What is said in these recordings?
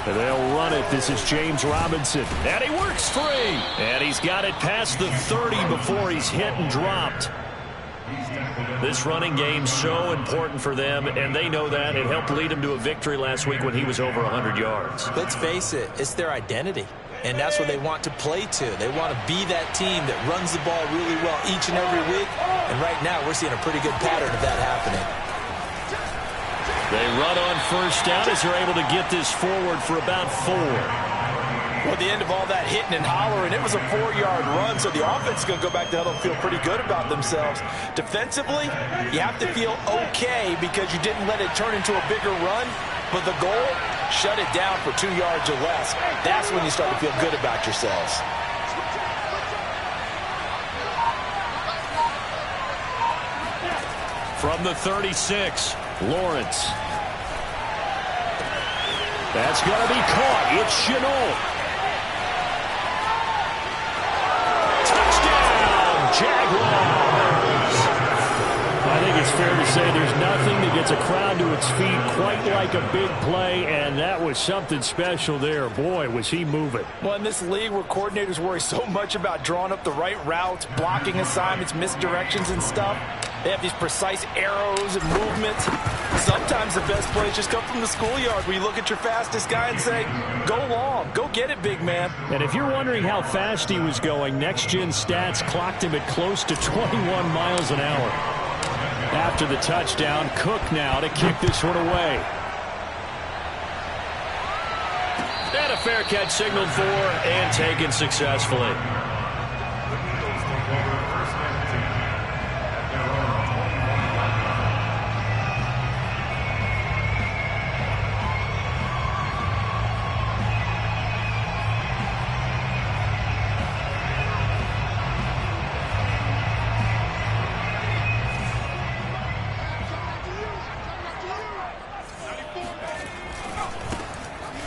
And they'll run it. This is James Robinson. And he works free. And he's got it past the 30 before he's hit and dropped. This running game's so important for them, and they know that. It helped lead them to a victory last week when he was over 100 yards. Let's face it, it's their identity. And that's what they want to play to. They want to be that team that runs the ball really well each and every week. And right now, we're seeing a pretty good pattern of that happening. They run on first down as they're able to get this forward for about 4. Well, at the end of all that hitting and hollering, it was a 4-yard run, so the offense is going to go back to huddle and feel pretty good about themselves. Defensively, you have to feel okay because you didn't let it turn into a bigger run, but the goal, shut it down for 2 yards or less. That's when you start to feel good about yourselves. From the 36, Lawrence. That's going to be caught. It's Shenault. Jaguars. I think it's fair to say there's nothing that gets a crowd to its feet quite like a big play, and that was something special there. Boy, was he moving. Well, in this league where coordinators worry so much about drawing up the right routes, blocking assignments, misdirections and stuff, they have these precise arrows and movements. Sometimes the best plays just come from the schoolyard where you look at your fastest guy and say, go long, go get it, big man. And if you're wondering how fast he was going, Next Gen Stats clocked him at close to 21 miles an hour. After the touchdown, Cook now to kick this one away. And a fair catch signaled for and taken successfully.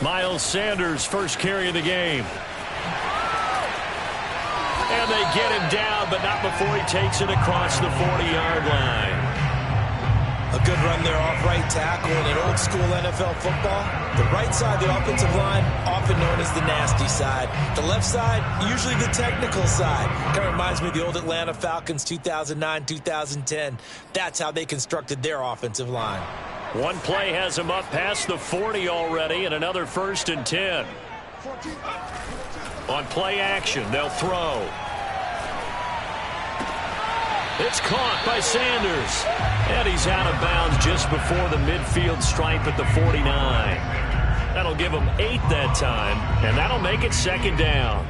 Miles Sanders, first carry of the game. And they get him down, but not before he takes it across the 40-yard line. A good run there off right tackle in an old-school NFL football. The right side of the offensive line, often known as the nasty side. The left side, usually the technical side. Kind of reminds me of the old Atlanta Falcons 2009-2010. That's how they constructed their offensive line. One play has him up past the 40 already, and another 1st and 10. On play action, they'll throw. It's caught by Sanders. And he's out of bounds just before the midfield stripe at the 49. That'll give him 8 that time, and that'll make it 2nd down.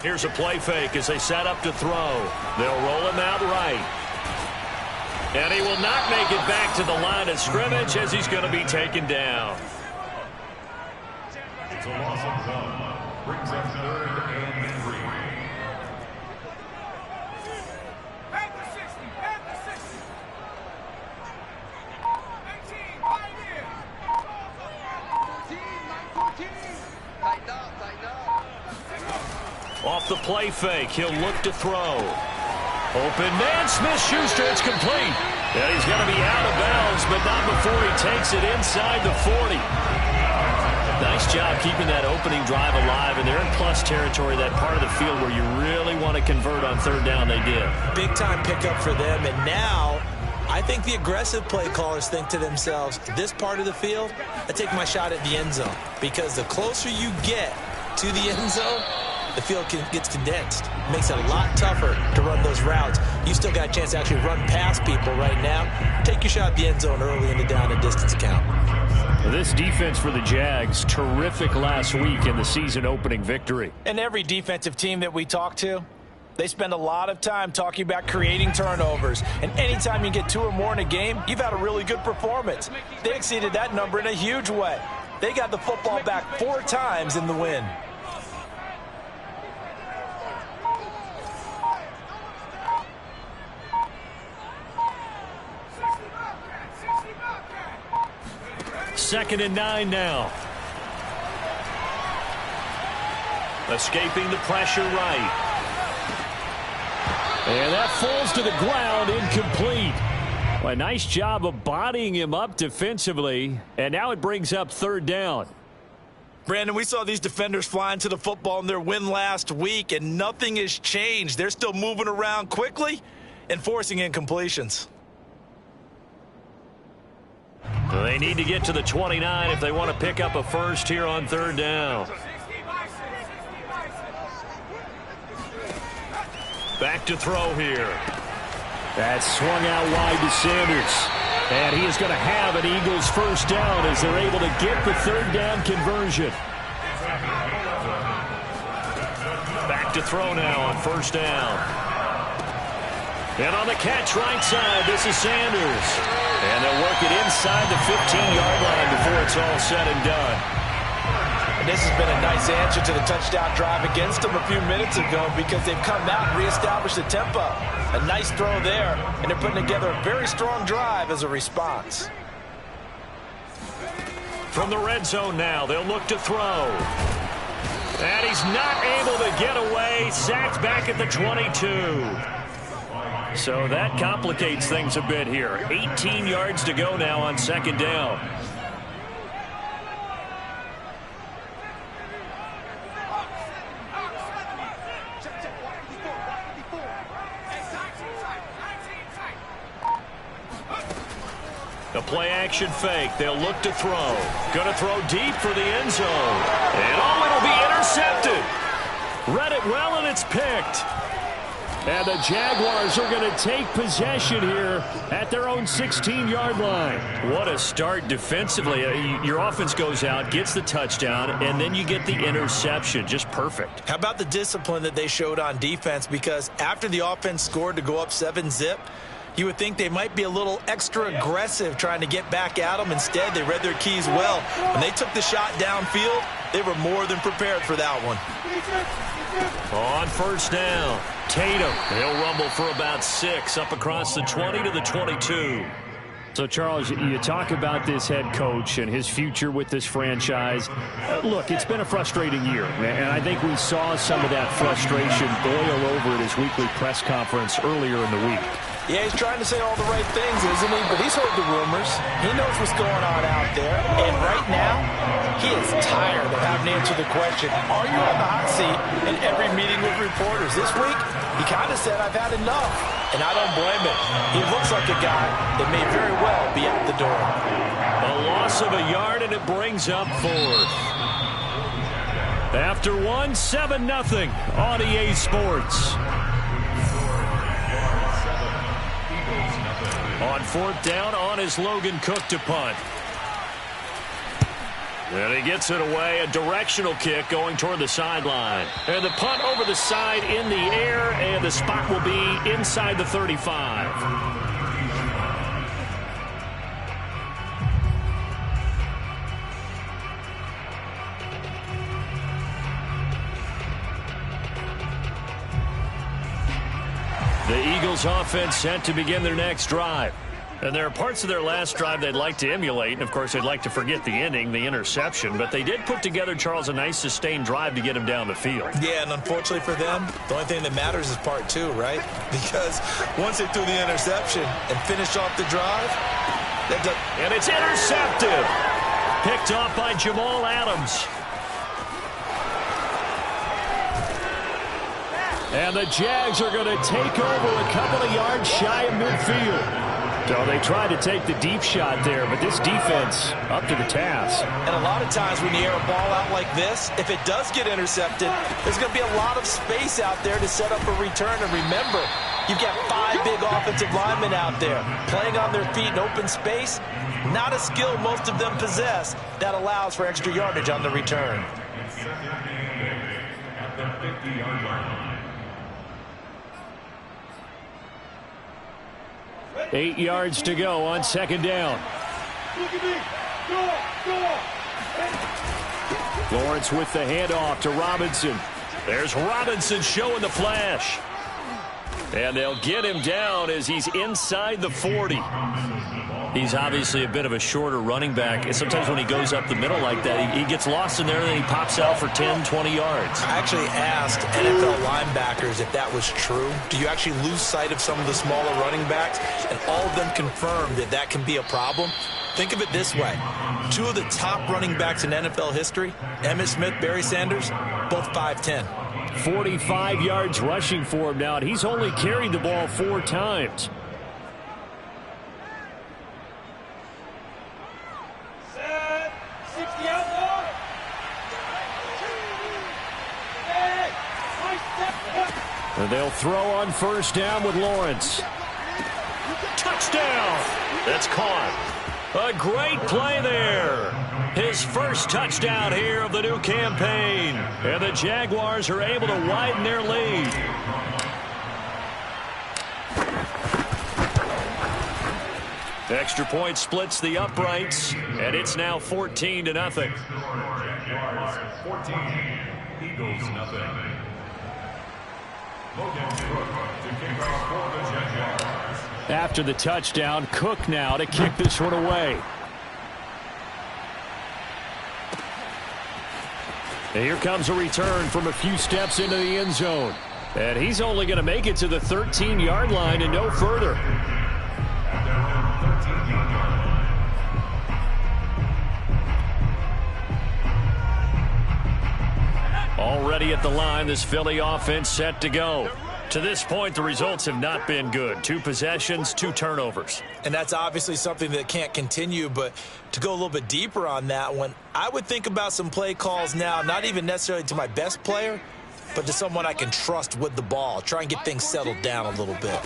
Here's a play fake as they set up to throw. They'll roll him out right. And he will not make it back to the line of scrimmage as he's going to be taken down. It's a loss of 1. Brings up 3rd and 3. Back to 60. Back to 60. 19. Right in. 14. 14. Tighten up. Tighten up. Off the play fake, he'll look to throw. Open man, Smith-Schuster, it's complete. And he's going to be out of bounds, but not before he takes it inside the 40. Nice job keeping that opening drive alive, and they're in plus territory, that part of the field where you really want to convert on 3rd down. They did. Big time pickup for them, and now I think the aggressive play callers think to themselves, this part of the field, I take my shot at the end zone, because the closer you get to the end zone, the field gets condensed. It makes it a lot tougher to run those routes. You still got a chance to actually run past people right now. Take your shot at the end zone early in the down and distance count. This defense for the Jags, terrific last week in the season opening victory. And every defensive team that we talk to, they spend a lot of time talking about creating turnovers. And anytime you get 2 or more in a game, you've had a really good performance. They exceeded that number in a huge way. They got the football back 4 times in the win. Second and 9 now. Escaping the pressure right. And that falls to the ground, incomplete. Well, a nice job of bodying him up defensively. And now it brings up third down. Brandon, we saw these defenders flying to the football in their win last week, and nothing has changed. They're still moving around quickly and forcing incompletions. They need to get to the 29 if they want to pick up a first here on third down. Back to throw here. That's swung out wide to Sanders. And he is going to have an Eagles first down as they're able to get the third down conversion. Back to throw now on first down. And on the catch right side, this is Sanders. And they'll work it inside the 15-yard line before it's all said and done. And this has been a nice answer to the touchdown drive against them a few minutes ago because they've come out and reestablished the tempo. A nice throw there, and they're putting together a very strong drive as a response. From the red zone now, they'll look to throw. And he's not able to get away. Sacked back at the 22. So that complicates things a bit here. 18 yards to go now on second down. The play-action fake. They'll look to throw. Going to throw deep for the end zone. And oh, it'll be intercepted. Read it well, and it's picked. And the Jaguars are going to take possession here at their own 16-yard line. What a start defensively. Your offense goes out, gets the touchdown, and then you get the interception. Just perfect. How about the discipline that they showed on defense? Because after the offense scored to go up 7-zip, you would think they might be a little extra aggressive trying to get back at them. Instead, they read their keys well. When they took the shot downfield, they were more than prepared for that one. On first down, Tatum. He'll rumble for about 6 up across the 20 to the 22. So, Charles, you talk about this head coach and his future with this franchise. Look, it's been a frustrating year, and I think we saw some of that frustration boil over at his weekly press conference earlier in the week. Yeah, he's trying to say all the right things, isn't he? But he's heard the rumors. He knows what's going on out there. And right now, he is tired of having to answer the question, are you on the hot seat in every meeting with reporters? This week, he kind of said, I've had enough. And I don't blame him. He looks like a guy that may very well be out the door. A loss of a yard, and it brings up fourth. After 7-0 on EA Sports. On fourth down, on is Logan Cook to punt. And he gets it away, a directional kick going toward the sideline. And the punt over the side in the air, and the spot will be inside the 35. The Eagles offense set to begin their next drive. And there are parts of their last drive they'd like to emulate. And, of course, they'd like to forget the ending, the interception. But they did put together, Charles, a nice sustained drive to get him down the field. Yeah, and unfortunately for them, the only thing that matters is part 2, right? Because once they threw the interception and finished off the drive, and it's intercepted. Picked off by Jamal Adams. And the Jags are going to take over a couple of yards shy of midfield. So they tried to take the deep shot there, but this defense up to the task. And a lot of times when you air a ball out like this, if it does get intercepted, there's going to be a lot of space out there to set up a return. And remember, you've got 5 big offensive linemen out there playing on their feet in open space. Not a skill most of them possess that allows for extra yardage on the return. At the 50-yard line. 8 yards to go on second down. Lawrence with the handoff to Robinson. There's Robinson showing the flash. And they'll get him down as he's inside the 40. He's obviously a bit of a shorter running back. And sometimes when he goes up the middle like that, he gets lost in there and then he pops out for 10, 20 yards. I actually asked NFL linebackers if that was true. Do you actually lose sight of some of the smaller running backs? And all of them confirmed that that can be a problem. Think of it this way. Two of the top running backs in NFL history, Emmitt Smith, Barry Sanders, both 5'10". 45 yards rushing for him now, and he's only carried the ball 4 times. And they'll throw on first down with Lawrence. Touchdown! That's caught. A great play there. His first touchdown here of the new campaign. And the Jaguars are able to widen their lead. Extra point splits the uprights, and it's now 14-0. 14, Eagles nothing. After the touchdown, Cook now to kick this one away. And here comes a return from a few steps into the end zone. And he's only going to make it to the 13-yard line and no further. Already at the line, this Philly offense set to go. To this point, the results have not been good. 2 possessions, 2 turnovers. And that's obviously something that can't continue, but to go a little bit deeper on that one, I would think about some play calls now, not even necessarily to my best player, but to someone I can trust with the ball. Try and get things settled down a little bit.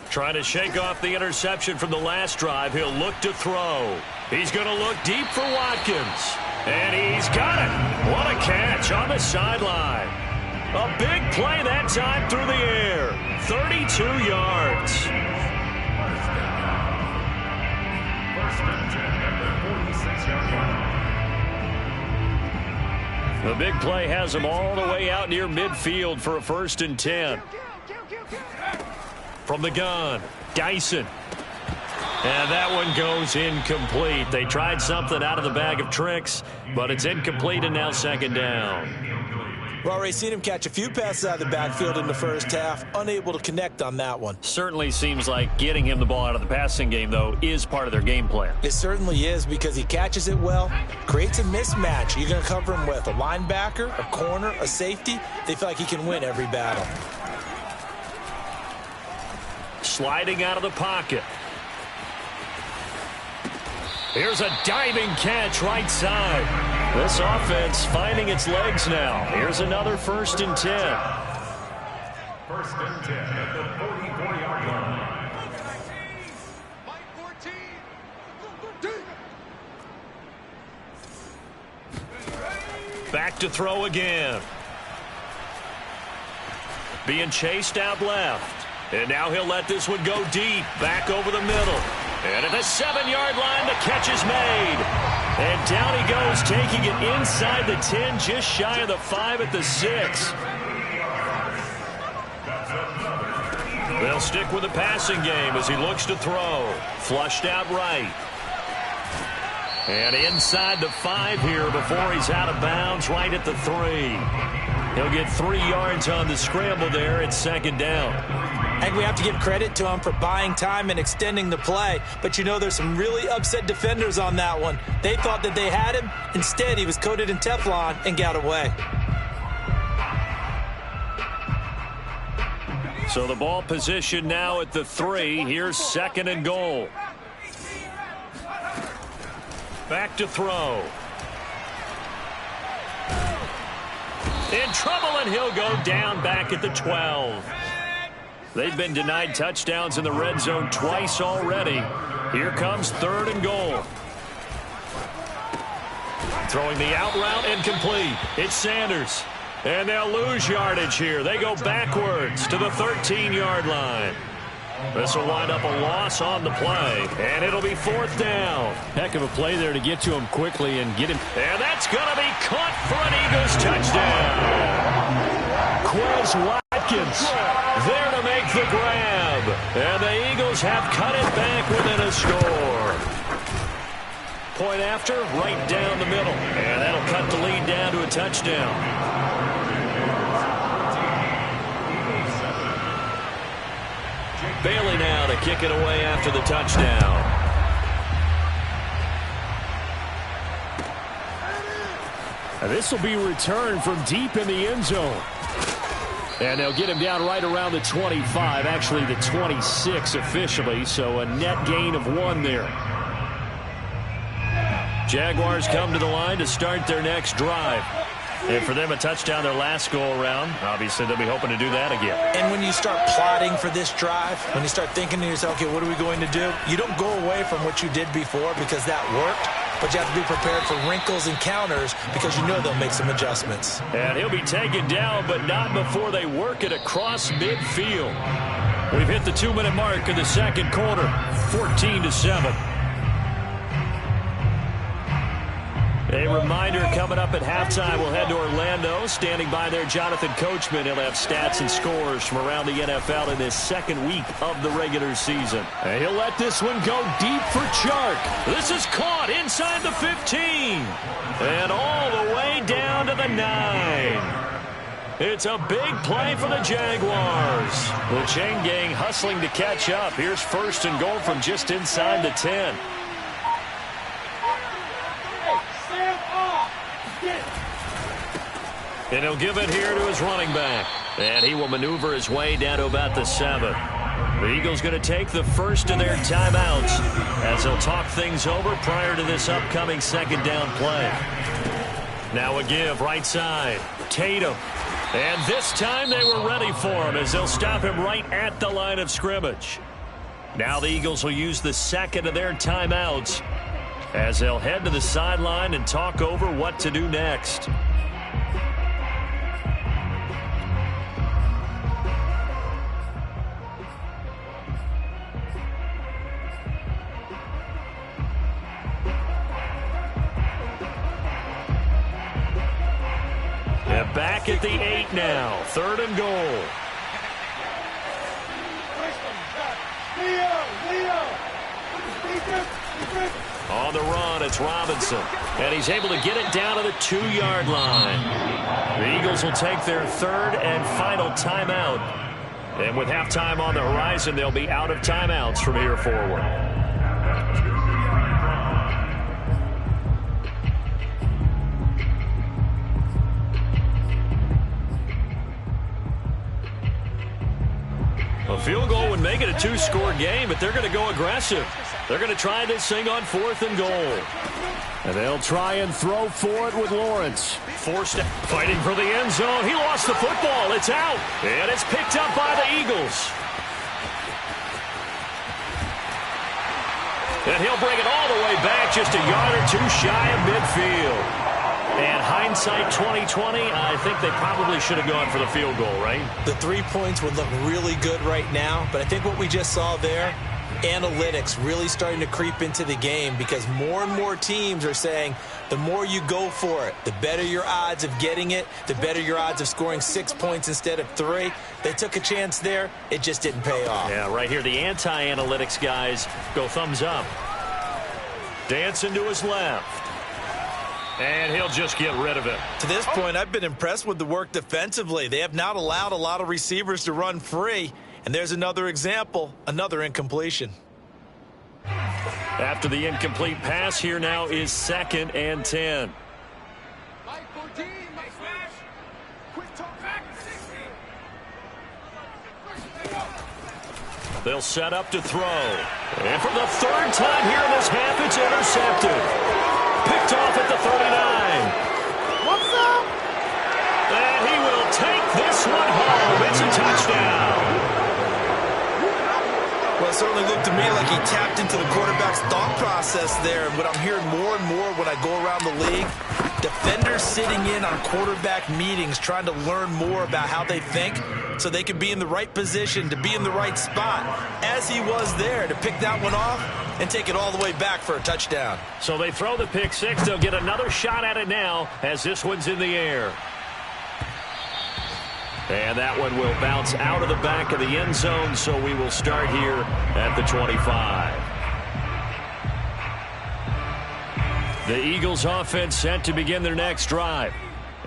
Trying to shake off the interception from the last drive. He'll look to throw. He's going to look deep for Watkins. And he's got it. What a catch on the sideline. A big play that time through the air. 32 yards. The big play has him all the way out near midfield for a 1st and 10. From the gun, Dyson. And that one goes incomplete. They tried something out of the bag of tricks, but it's incomplete and now 2nd down. We've already seen him catch a few passes out of the backfield in the first half, unable to connect on that one. Certainly seems like getting him the ball out of the passing game, though, is part of their game plan. It certainly is because he catches it well, creates a mismatch. You're going to cover him with a linebacker, a corner, a safety. They feel like he can win every battle. Sliding out of the pocket. Here's a diving catch right side. This offense finding its legs now. Here's another 1st and 10. 1st and 10 at the 44-yard line. Back to throw again. Being chased out left. And now he'll let this one go deep. Back over the middle. And at the 7-yard line, the catch is made. And down he goes, taking it inside the 10, just shy of the 5 at the 6. They'll stick with the passing game as he looks to throw. Flushed out right. And inside the 5 here before he's out of bounds, right at the 3. He'll get 3 yards on the scramble there at 2nd down. I think we have to give credit to him for buying time and extending the play. But you know there's some really upset defenders on that one. They thought that they had him. Instead, he was coated in Teflon and got away. So the ball position now at the 3. Here's 2nd and goal. Back to throw. In trouble, and he'll go down back at the 12. They've been denied touchdowns in the red zone twice already. Here comes 3rd and goal. Throwing the out route incomplete. It's Sanders. And they'll lose yardage here. They go backwards to the 13-yard line. This will wind up a loss on the play. And it'll be 4th down. Heck of a play there to get to him quickly and get him. And that's going to be caught for an Eagles touchdown. Quez Watkins there to make the grab. And the Eagles have cut it back within a score. point after, right down the middle. And that'll cut the lead down to a touchdown. Bailey now to kick it away after the touchdown. This will be returned from deep in the end zone. And they'll get him down right around the 25, actually the 26 officially, so a net gain of 1 there. Jaguars come to the line to start their next drive. And for them, a touchdown their last go-around. Obviously, they'll be hoping to do that again. And when you start plotting for this drive, when you start thinking to yourself, okay, what are we going to do? You don't go away from what you did before because that worked. But you have to be prepared for wrinkles and counters because you know they'll make some adjustments. And he'll be taken down, but not before they work it across midfield. We've hit the 2-minute mark in the second quarter, 14-7. A reminder coming up at halftime, we'll head to Orlando. Standing by there, Jonathan Coachman. He'll have stats and scores from around the NFL in this second week of the regular season. And he'll let this one go deep for Chark. This is caught inside the 15. And all the way down to the 9. It's a big play for the Jaguars. The chain gang hustling to catch up. Here's 1st and goal from just inside the 10. And he'll give it here to his running back. And he will maneuver his way down to about the 7. The Eagles going to take the first of their timeouts as they'll talk things over prior to this upcoming second down play. Now a give right side. Tatum. And this time they were ready for him as they'll stop him right at the line of scrimmage. Now the Eagles will use the second of their timeouts as they'll head to the sideline and talk over what to do next. And back at the 8 now. 3rd and goal. On the run, it's Robinson. And he's able to get it down to the 2-yard line. The Eagles will take their 3rd and final timeout. And with halftime on the horizon, they'll be out of timeouts from here forward. A field goal would make it a 2-score game, but they're going to go aggressive. They're going to try this thing on 4th and goal. And they'll try and throw for it with Lawrence. Forced fighting for the end zone. He lost the football. It's out. And it's picked up by the Eagles. And he'll bring it all the way back, just a yard or 2 shy of midfield. And hindsight 2020, I think they probably should have gone for the field goal, right? The 3 points would look really good right now, but I think what we just saw there, analytics really starting to creep into the game because more and more teams are saying the more you go for it, the better your odds of getting it, the better your odds of scoring 6 points instead of 3. They took a chance there. It just didn't pay off. Yeah, right here, the anti-analytics guys go thumbs up. Dancing to his left. And he'll just get rid of it. To this point, I've been impressed with the work defensively. They have not allowed a lot of receivers to run free. And there's another example, another incompletion. After the incomplete pass, here now is 2nd and 10. They'll set up to throw. And for the 3rd time here in this half, it's intercepted. Picked off at the 39. What's up? And he will take this one home. It's a touchdown. Well, it certainly looked to me like he tapped into the quarterback's thought process there. And what I'm hearing more and more when I go around the league, defenders sitting in on quarterback meetings trying to learn more about how they think so they can be in the right position to be in the right spot, as he was there to pick that one off and take it all the way back for a touchdown. So they throw the pick 6. They'll get another shot at it now as this one's in the air. And that one will bounce out of the back of the end zone, so we will start here at the 25. The Eagles offense set to begin their next drive.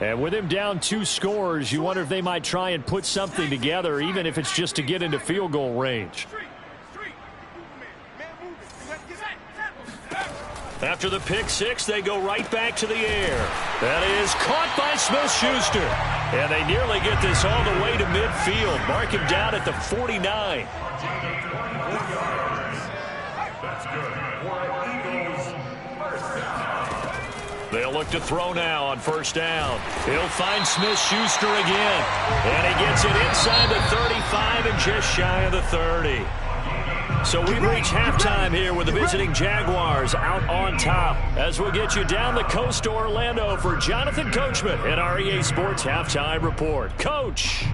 And with him down 2 scores, you wonder if they might try and put something together, even if it's just to get into field goal range. After the pick six, they go right back to the air. That is caught by Smith-Schuster. And they nearly get this all the way to midfield. Mark him down at the 49. They'll look to throw now on first down. He'll find Smith-Schuster again. And he gets it inside the 35 and just shy of the 30. So we reach halftime here with the visiting Jaguars out on top. As we'll get you down the coast to Orlando for Jonathan Coachman at our EA Sports Halftime Report. Coach.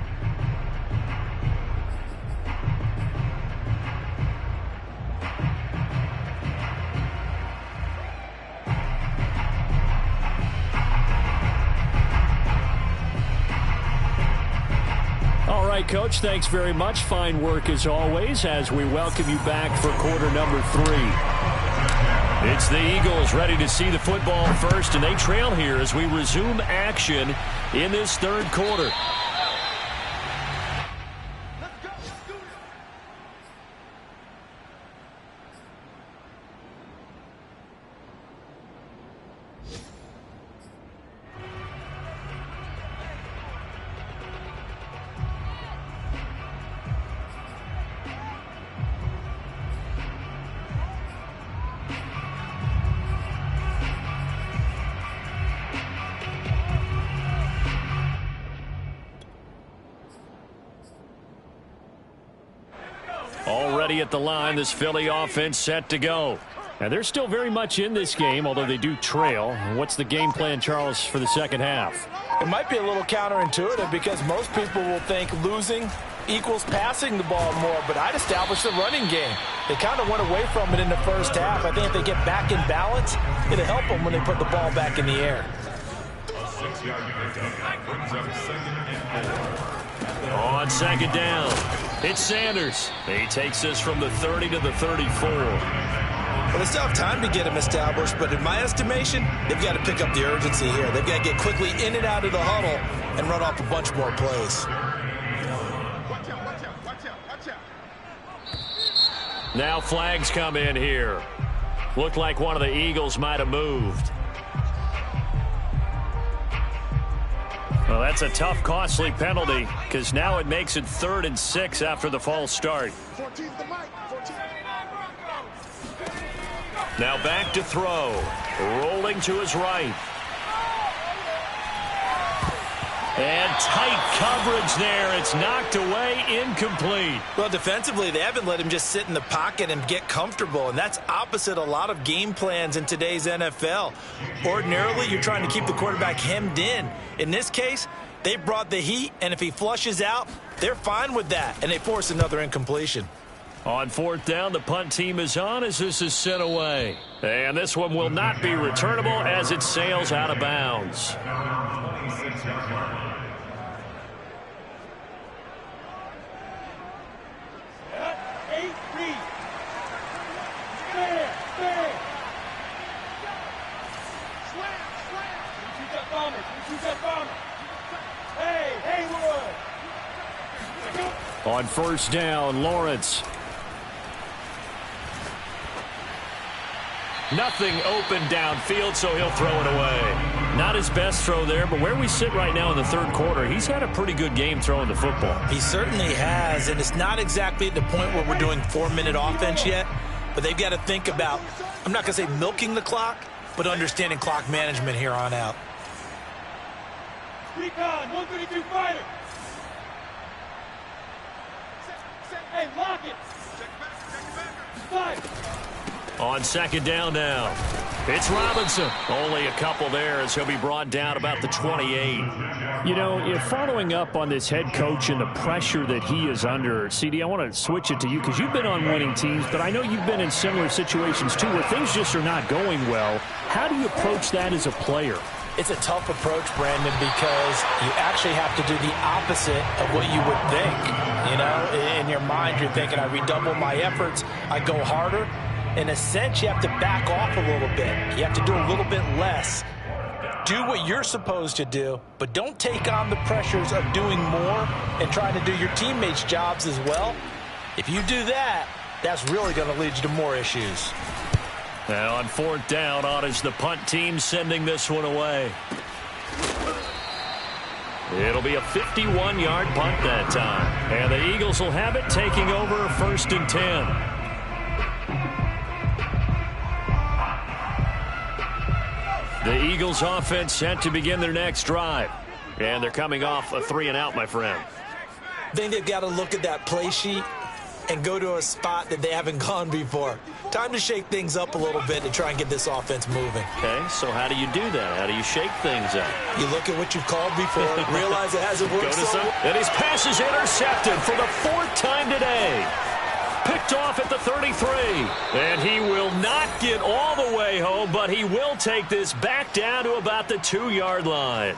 All right, Coach, thanks very much. Fine work as always as we welcome you back for quarter number 3. It's the Eagles ready to see the football first, and they trail here as we resume action in this third quarter. Already at the line, this Philly offense set to go. And they're still very much in this game, although they do trail. What's the game plan, Charles, for the second half? It might be a little counterintuitive because most people will think losing equals passing the ball more, but I'd establish the running game. They kind of went away from it in the first half. I think if they get back in balance, it'll help them when they put the ball back in the air. On second down, it's Sanders. He takes this from the 30 to the 34. Well, they still have time to get him established, but in my estimation, they've got to pick up the urgency here. They've got to get quickly in and out of the huddle and run off a bunch more plays. Now flags come in here. Looked like one of the Eagles might have moved. Well, that's a tough, costly penalty because now it makes it 3rd and 6 after the false start. Now back to throw. Rolling to his right. And tight coverage there. It's knocked away, incomplete. Well, defensively, they haven't let him just sit in the pocket and get comfortable, and that's opposite a lot of game plans in today's NFL. Ordinarily, you're trying to keep the quarterback hemmed in. In this case, they brought the heat, and if he flushes out, they're fine with that, and they force another incompletion. On 4th down, the punt team is on as this is sent away. And this one will not be returnable as it sails out of bounds. On 1st down, Lawrence. Nothing open downfield, so he'll throw it away. Not his best throw there, but where we sit right now in the 3rd quarter, he's had a pretty good game throwing the football. He certainly has, and it's not exactly at the point where we're doing 4-minute offense yet, but they've got to think about, I'm not going to say milking the clock, but understanding clock management here on out. Recon, 132 fighter. Hey, lock it. Fight. On 2nd down now, it's Robinson. Only a couple there as he'll be brought down about the 28. You know, following up on this head coach and the pressure that he is under, CD, I want to switch it to you because you've been on winning teams, but I know you've been in similar situations too where things just are not going well. How do you approach that as a player? It's a tough approach, Brandon, because you actually have to do the opposite of what you would think. You know, in your mind, you're thinking, I redouble my efforts, I go harder. in a sense, you have to back off a little bit. You have to do a little bit less. Do what you're supposed to do, but don't take on the pressures of doing more and trying to do your teammates' jobs as well. If you do that, that's really going to lead you to more issues. Now on 4th down, on is the punt team sending this one away. It'll be a 51-yard punt that time. And the Eagles will have it, taking over 1st and 10. The Eagles offense set to begin their next drive. And they're coming off a 3-and-out, my friend. I think they've got to look at that play sheet and go to a spot that they haven't gone before. Time to shake things up a little bit to try and get this offense moving. Okay, so how do you do that? How do you shake things up? You look at what you've called before, realize it hasn't worked so well. And his pass is intercepted for the 4th time today. Picked off at the 33. And he will not get all the way home, but he will take this back down to about the 2-yard line.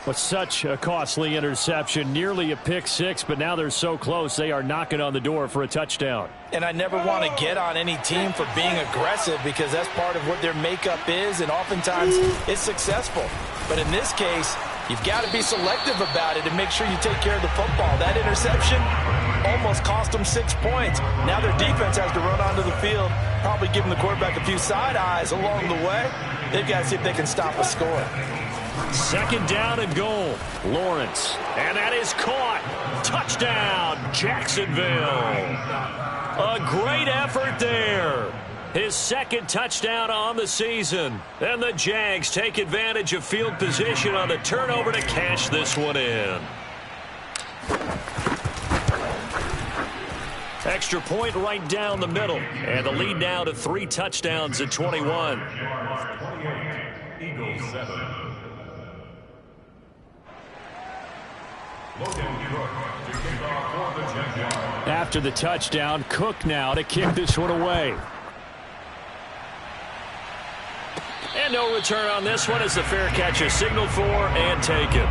With such a costly interception, nearly a pick six, but now they're so close they are knocking on the door for a touchdown. And I never want to get on any team for being aggressive because that's part of what their makeup is, and oftentimes it's successful. But in this case, you've got to be selective about it and make sure you take care of the football. That interception almost cost them 6 points. Now their defense has to run onto the field, probably giving the quarterback a few side eyes along the way. They've got to see if they can stop a score. 2nd down and goal. Lawrence. And that is caught. Touchdown, Jacksonville. A great effort there. His 2nd touchdown on the season. And the Jags take advantage of field position on the turnover to cash this one in. Extra point right down the middle. And the lead now to 3 touchdowns at 21. Eagles 7. After the touchdown, Cook now to kick this one away. And no return on this one as the fair catch is signaled for and taken.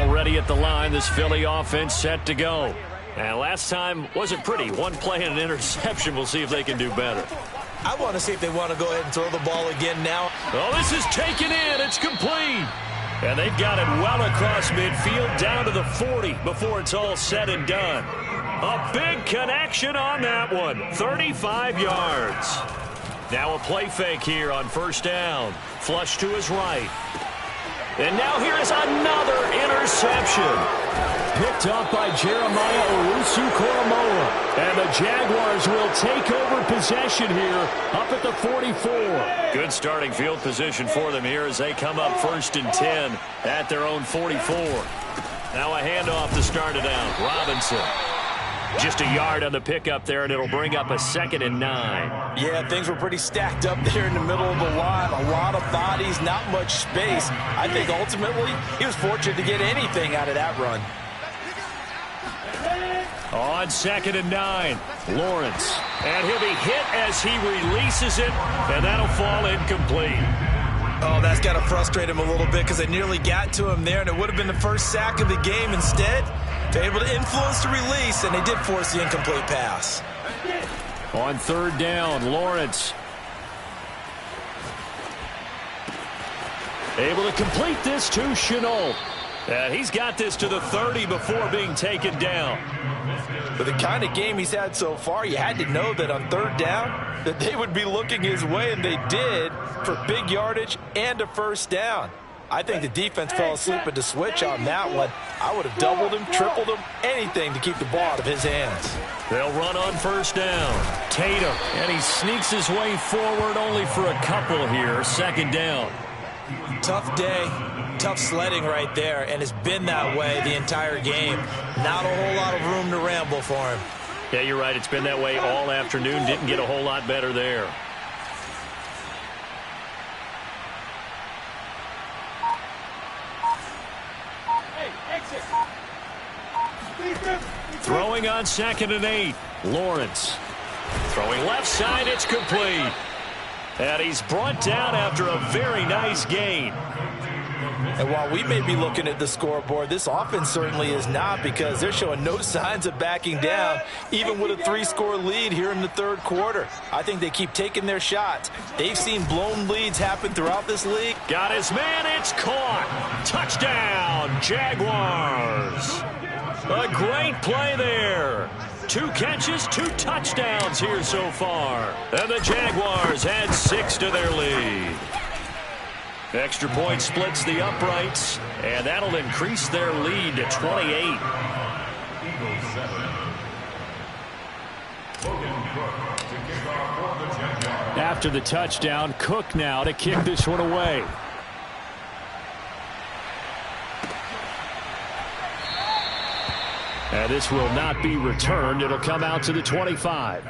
Already at the line, this Philly offense set to go. And last time wasn't pretty. One play and an interception. We'll see if they can do better. I want to see if they want to go ahead and throw the ball again now. Oh, this is taken in. It's complete. And they've got it well across midfield down to the 40 before it's all said and done. A big connection on that one. 35 yards. Now a play fake here on 1st down. Flush to his right. And now here is another interception. Picked up by Jeremiah Owusu-Koramoah. And the Jaguars will take over possession here up at the 44. Good starting field position for them here as they come up 1st and 10 at their own 44. Now a handoff to start it out. Robinson. Just a yard on the pickup there, and it'll bring up a 2nd and 9. Yeah, things were pretty stacked up there in the middle of the line. A lot of bodies, not much space. I think ultimately he was fortunate to get anything out of that run. On 2nd and 9, Lawrence. And he'll be hit as he releases it, and that'll fall incomplete. Oh, that's got to frustrate him a little bit because they nearly got to him there, and it would have been the first sack of the game. Instead, they're able to influence the release, and they did force the incomplete pass. On 3rd down, Lawrence. Able to complete this to Shenault. He's got this to the 30 before being taken down. With the kind of game he's had so far, you had to know that on 3rd down that they would be looking his way, and they did for big yardage and a 1st down. I think the defense fell asleep at the switch on that one. I would have doubled him, tripled him, anything to keep the ball out of his hands. They'll run on 1st down. Tatum, and he sneaks his way forward only for a couple here. 2nd down. Tough day, tough sledding right there, and it's been that way the entire game. Not a whole lot of room to ramble for him. Yeah, you're right. It's been that way all afternoon. Didn't get a whole lot better there. Throwing on 2nd and 8. Lawrence. Throwing left side. It's complete. And he's brought down after a very nice gain. And while we may be looking at the scoreboard, this offense certainly is not, because they're showing no signs of backing down, even with a 3-score lead here in the third quarter. I think they keep taking their shots. They've seen blown leads happen throughout this league. Got his man. It's caught. Touchdown, Jaguars. A great play there. 2 catches, 2 touchdowns here so far. And the Jaguars add 6 to their lead. Extra point splits the uprights, and that'll increase their lead to 28. After the touchdown, Cook now to kick this one away. And this will not be returned. It'll come out to the 25.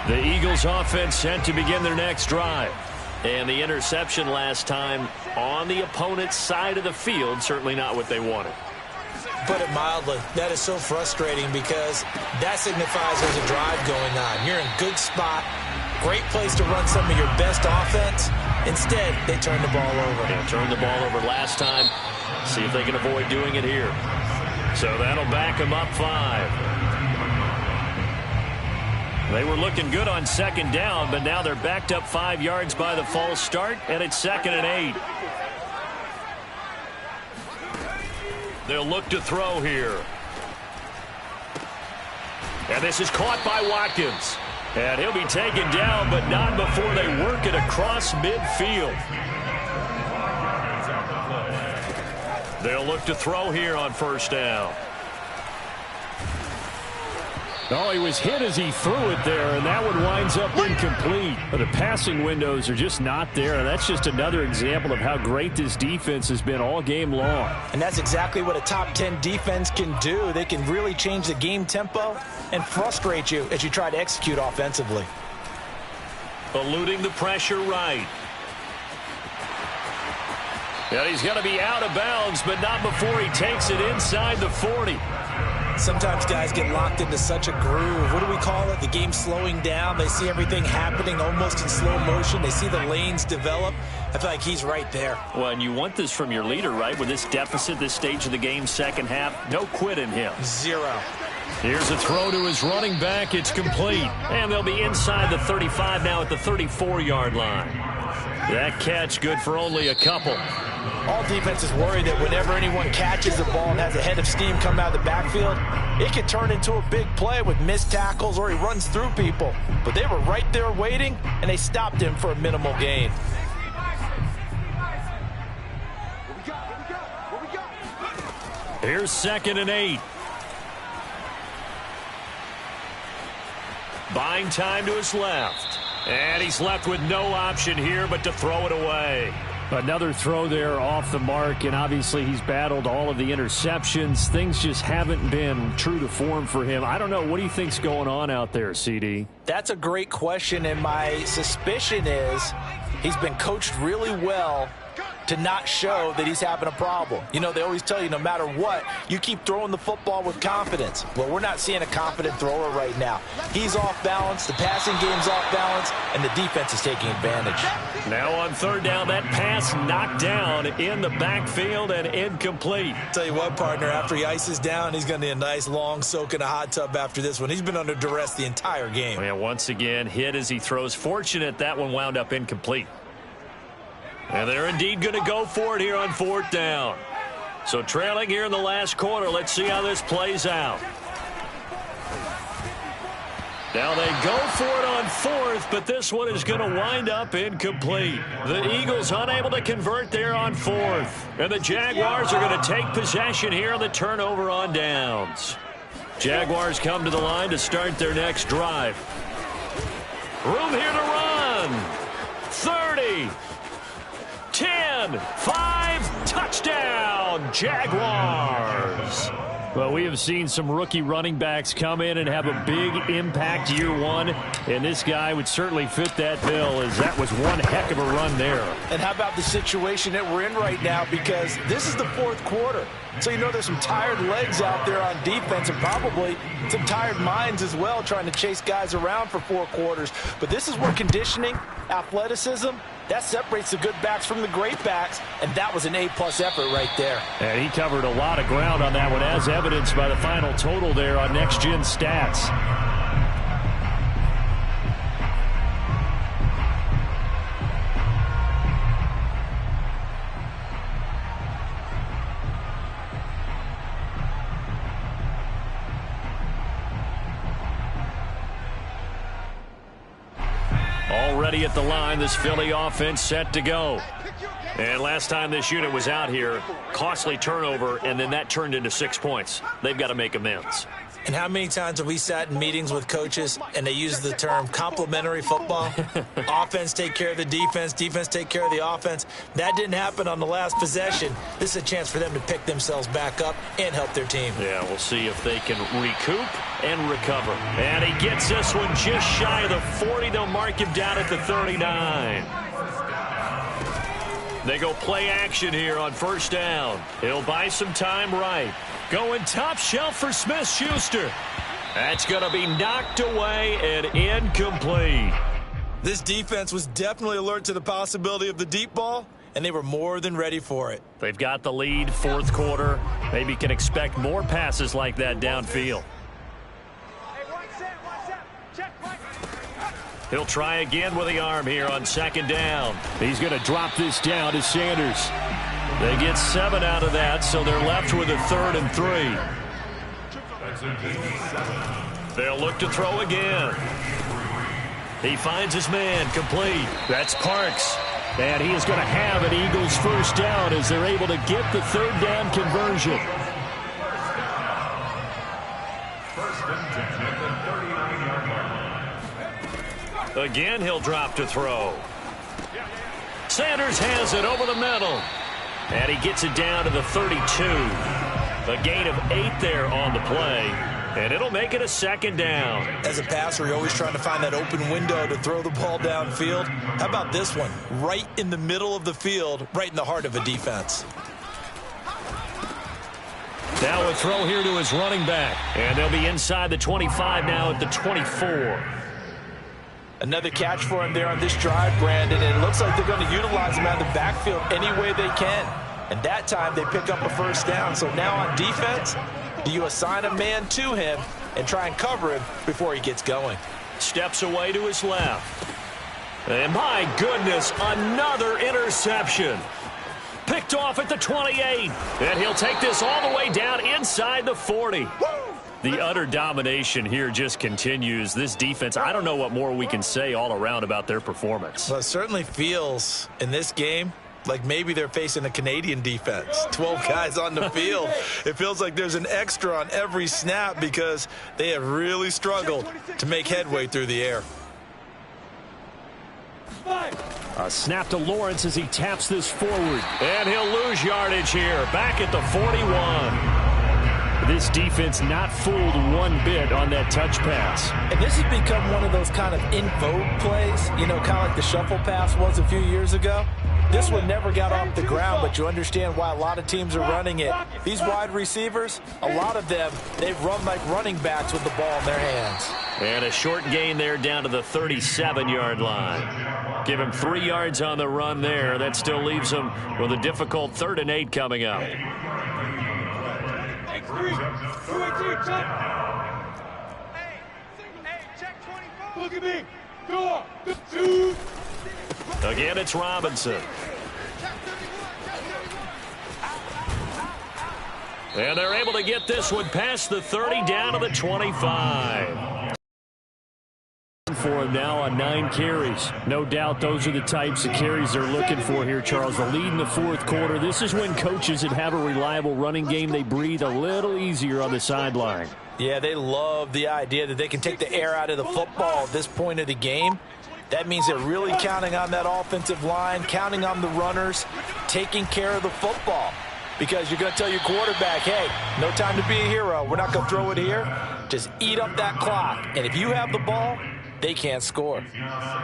The Eagles offense set to begin their next drive. And the interception last time on the opponent's side of the field, certainly not what they wanted. Put it mildly, that is so frustrating, because that signifies there's a drive going on. You're in a good spot, great place to run some of your best offense. Instead, they turn the ball over. Yeah, turned the ball over last time. See if they can avoid doing it here. So that'll back them up 5. They were looking good on second down, but now they're backed up 5 yards by the false start, and it's 2nd and 8. They'll look to throw here. And this is caught by Watkins. And he'll be taken down, but not before they work it across midfield. They'll look to throw here on first down. Oh, he was hit as he threw it there, and that one winds up incomplete. But the passing windows are just not there, and that's just another example of how great this defense has been all game long. And that's exactly what a top 10 defense can do. They can really change the game tempo and frustrate you as you try to execute offensively. Eluding the pressure right. And he's going to be out of bounds, but not before he takes it inside the 40. Sometimes guys get locked into such a groove. What do we call it? The game slowing down. They see everything happening almost in slow motion. They see the lanes develop. I feel like he's right there. Well, and you want this from your leader, right? With this deficit, this stage of the game, second half, no quit in him. 0. Here's a throw to his running back. It's complete. And they'll be inside the 35 now at the 34-yard line. That catch good for only a couple. All defenses worry that whenever anyone catches the ball and has a head of steam come out of the backfield, it can turn into a big play with missed tackles or he runs through people. But they were right there waiting, and they stopped him for a minimal gain. Here's 2nd and 8. Buying time to his left. And he's left with no option here but to throw it away. Another throw there off the mark, and obviously he's battled all of the interceptions. Things just haven't been true to form for him. I don't know. What do you think's going on out there, CD? That's a great question, and my suspicion is he's been coached really well to not show that he's having a problem. You know, they always tell you no matter what, you keep throwing the football with confidence. Well, we're not seeing a confident thrower right now. He's off balance, the passing game's off balance, and the defense is taking advantage. Now on third down, that pass knocked down in the backfield and incomplete. Tell you what, partner, after he ices down, he's going to need a nice long soak in a hot tub after this one. He's been under duress the entire game. Yeah, once again, hit as he throws. Fortunate that one wound up incomplete. And they're indeed going to go for it here on fourth down. So trailing here in the last quarter. Let's see how this plays out. Now they go for it on fourth, but this one is going to wind up incomplete. The Eagles unable to convert there on fourth. And the Jaguars are going to take possession here on the turnover on downs. Jaguars come to the line to start their next drive. Room here to run. 30. 10, 5, touchdown, Jaguars. Well, we have seen some rookie running backs come in and have a big impact year one, and this guy would certainly fit that bill, as that was one heck of a run there. And how about the situation that we're in right now, because this is the fourth quarter. So you know there's some tired legs out there on defense and probably some tired minds as well trying to chase guys around for 4 quarters. But this is where conditioning, athleticism, that separates the good backs from the great backs, and that was an A-plus effort right there. And he covered a lot of ground on that one, as evidenced by the final total there on Next Gen Stats. Already at the line, this Philly offense set to go. And last time this unit was out here, costly turnover, and then that turned into 6 points. They've got to make amends. And how many times have we sat in meetings with coaches and they use the term complementary football? Offense take care of the defense, defense take care of the offense. That didn't happen on the last possession. This is a chance for them to pick themselves back up and help their team. Yeah, we'll see if they can recoup and recover. And he gets this one just shy of the 40. They'll mark him down at the 39. They go play action here on first down. He'll buy some time right. Going top shelf for Smith-Schuster. That's going to be knocked away and incomplete. This defense was definitely alert to the possibility of the deep ball, and they were more than ready for it. They've got the lead, fourth quarter. Maybe can expect more passes like that downfield. He'll try again with the arm here on second down. He's going to drop this down to Sanders. They get 7 out of that, so they're left with a 3rd and 3. They'll look to throw again. He finds his man complete. That's Parks. And he is going to have an Eagles first down as they're able to get the 3rd down conversion. Again, he'll drop to throw. Sanders has it over the middle. And he gets it down to the 32. A gain of 8 there on the play. And it'll make it a 2nd down. As a passer, you're always trying to find that open window to throw the ball downfield. How about this one? Right in the middle of the field, right in the heart of a defense. Now a throw here to his running back. And they'll be inside the 25 now at the 24. Another catch for him there on this drive, Brandon, and it looks like they're going to utilize him out of the backfield any way they can. And that time they pick up a first down. So now on defense, do you assign a man to him and try and cover him before he gets going? Steps away to his left. And my goodness, another interception. Picked off at the 28. And he'll take this all the way down inside the 40. The utter domination here just continues. This defense, I don't know what more we can say all around about their performance. Well, it certainly feels in this game like maybe they're facing a Canadian defense. 12 guys on the field. It feels like there's an extra on every snap because they have really struggled to make headway through the air. A snap to Lawrence as he taps this forward. And he'll lose yardage here. Back at the 41. This defense not fooled one bit on that touch pass. And this has become one of those kind of in vogue plays, you know, kind of like the shuffle pass was a few years ago. This one never got off the ground, but you understand why a lot of teams are running it. These wide receivers, a lot of them, they run like running backs with the ball in their hands. And a short gain there down to the 37-yard line. Give him 3 yards on the run there. That still leaves him with a difficult 3rd and 8 coming up. Look at me. Go. 2. Again, it's Robinson. And they're able to get this one past the 30 down to the 25. For him now on 9 carries. No doubt those are the types of carries they're looking for here, Charles. The lead in the fourth quarter. This is when coaches that have a reliable running game, they breathe a little easier on the sideline. Yeah, they love the idea that they can take the air out of the football at this point of the game. That means they're really counting on that offensive line, counting on the runners, taking care of the football. because you're going to tell your quarterback, hey, no time to be a hero. We're not going to throw it here. Just eat up that clock. And if you have the ball, they can't score.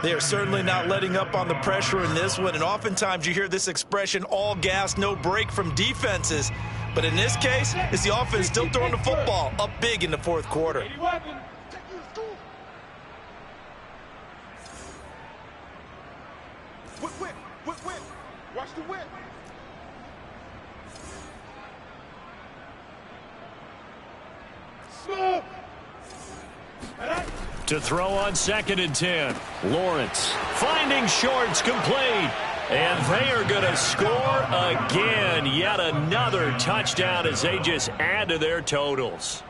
They are certainly not letting up on the pressure in this one, and oftentimes you hear this expression, all gas, no break from defenses. But in this case, it's the offense still throwing the football up big in the fourth quarter. Whip. Watch the whip. Smoke. To throw on 2nd and 10. Lawrence finding shorts, complete. And they are going to score again. Yet another touchdown as they just add to their totals.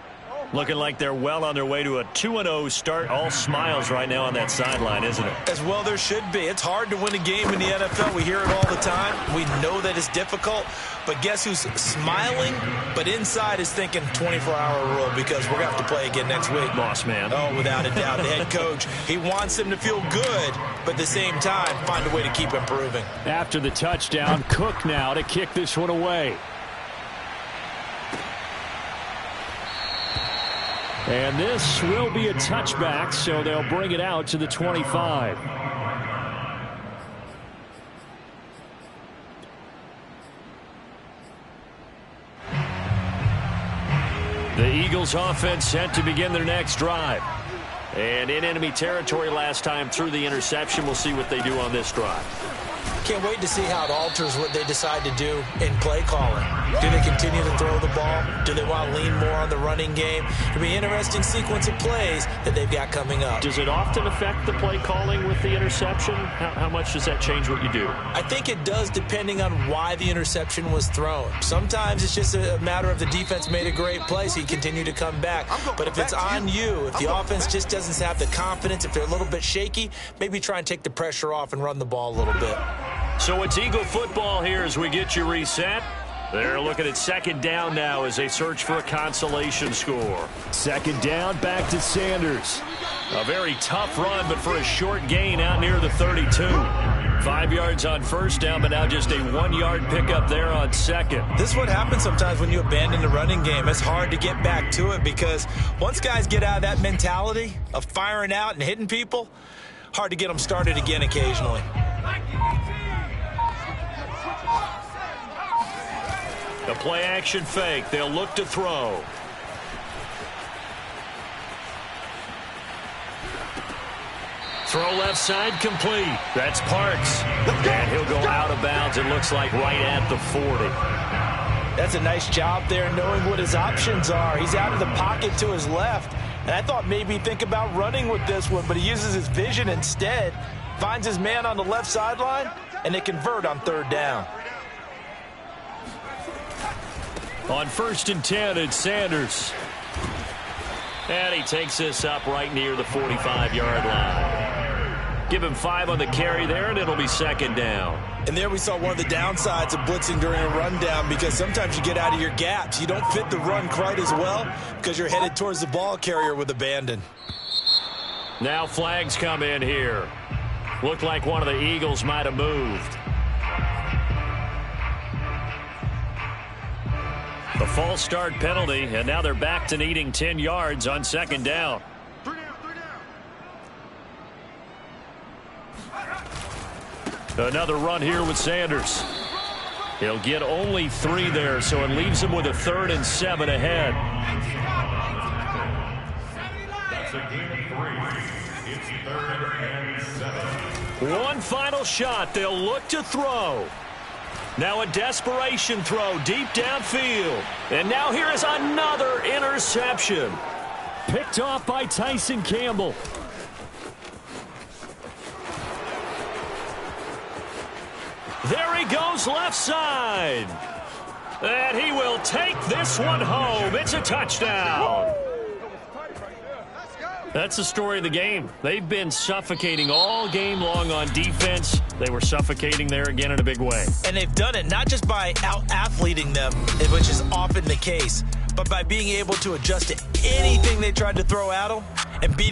Looking like they're well on their way to a 2-0 start. All smiles right now on that sideline, isn't it? As well there should be. It's hard to win a game in the NFL. We hear it all the time. We know that it's difficult. But guess who's smiling, but inside is thinking 24-hour rule because we're going to have to play again next week. Boss man. Oh, without a doubt. The head coach, he wants them to feel good, but at the same time, find a way to keep improving. After the touchdown, Cook now to kick this one away. And this will be a touchback, so they'll bring it out to the 25. The Eagles offense set to begin their next drive. And in enemy territory last time through the interception. We'll see what they do on this drive. Can't wait to see how it alters what they decide to do in play calling. Do they continue to throw the ball? Do they want to lean more on the running game? It'll be an interesting sequence of plays that they've got coming up. Does it often affect the play calling with the interception? How much does that change what you do? I think it does depending on why the interception was thrown. Sometimes it's just a matter of the defense made a great play, so you continue to come back. But if it's on you, if the offense just doesn't have the confidence, if they're a little bit shaky, maybe try and take the pressure off and run the ball a little bit. So it's Eagle football here as we get you reset. They're looking at 2nd down now as they search for a consolation score. 2nd down, back to Sanders. A very tough run, but for a short gain out near the 32. 5 yards on 1st down, but now just a 1-yard pickup there on 2nd. This is what happens sometimes when you abandon the running game. It's hard to get back to it because once guys get out of that mentality of firing out and hitting people, hard to get them started again occasionally. A play-action fake. They'll look to throw. Throw left side, complete. That's Parks. And he'll go out of bounds, it looks like, right at the 40. That's a nice job there knowing what his options are. He's out of the pocket to his left. And I thought maybe think about running with this one, but he uses his vision instead. Finds his man on the left sideline, and they convert on 3rd down. On 1st and 10, it's Sanders. And he takes this up right near the 45-yard line. Give him 5 on the carry there, and it'll be 2nd down. And there we saw one of the downsides of blitzing during a rundown because sometimes you get out of your gaps. You don't fit the run quite as well because you're headed towards the ball carrier with abandon. Now flags come in here. Looked like one of the Eagles might have moved. The false start penalty, and now they're back to needing 10 yards on 2nd down. 3 down. Another run here with Sanders. He'll get only 3 there, so it leaves him with a 3rd and 7 ahead. That's a gain of 3. It's 3rd and 7. One final shot. They'll look to throw. Now a desperation throw deep downfield. And now here is another interception. Picked off by Tyson Campbell. There he goes left side. And he will take this one home. It's a touchdown. That's the story of the game. They've been suffocating all game long on defense. They were suffocating there again in a big way. And they've done it not just by out-athleting them, which is often the case, but by being able to adjust to anything they tried to throw at them and beat